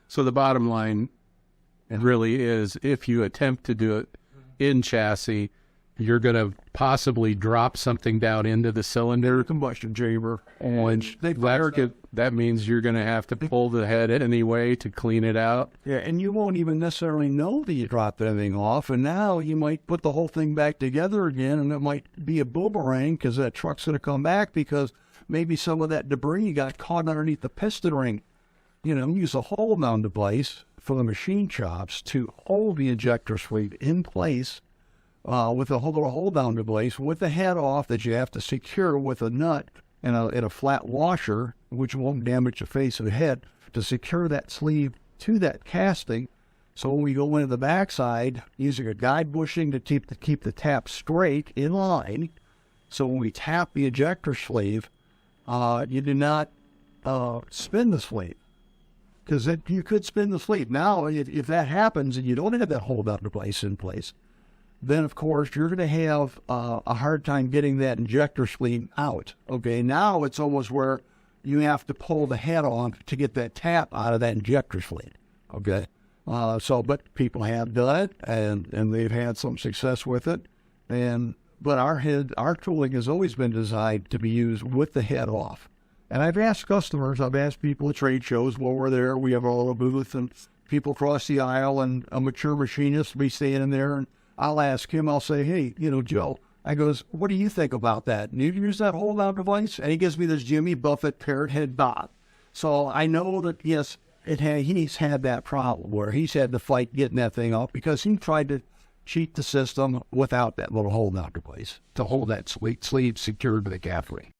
So the bottom line really is, if you attempt to do it in chassis, you're going to possibly drop something down into the cylinder Combustion chamber. and that means you're going to have to pull the head anyway to clean it out. Yeah, and you won't even necessarily know that you dropped anything off, and now you might put the whole thing back together again, and it might be a boomerang because that truck's going to come back because maybe some of that debris got caught underneath the piston ring. You know, use a hold-down device for the machine shops to hold the injector sleeve in place with a little hold-down device with the head off that you have to secure with a nut and a flat washer, which won't damage the face of the head, to secure that sleeve to that casting. So when we go into the backside, using a guide bushing to keep the tap straight in line. So when we tap the ejector sleeve, you do not spin the sleeve, because you could spin the sleeve. Now, if that happens and you don't have that hold-down device in place, then of course you're going to have a hard time getting that injector sleeve out. Okay, now it's almost where you have to pull the head on to get that tap out of that injector sleeve. Okay, but people have done it and they've had some success with it. But our tooling has always been designed to be used with the head off. And I've asked customers, I've asked people at trade shows while we're there, we have a little booth and people cross the aisle and a mature machinist will be standing there, and I'll ask him, I'll say, hey, Joe, I goes, what do you think about that? And you use that hold-down device? And he gives me this Jimmy Buffett parrot head bob. So I know that, yes, he's had that problem where he's had to fight getting that thing off because he tried to cheat the system without that little hold-down device to hold that sleeve secured to the cap ring.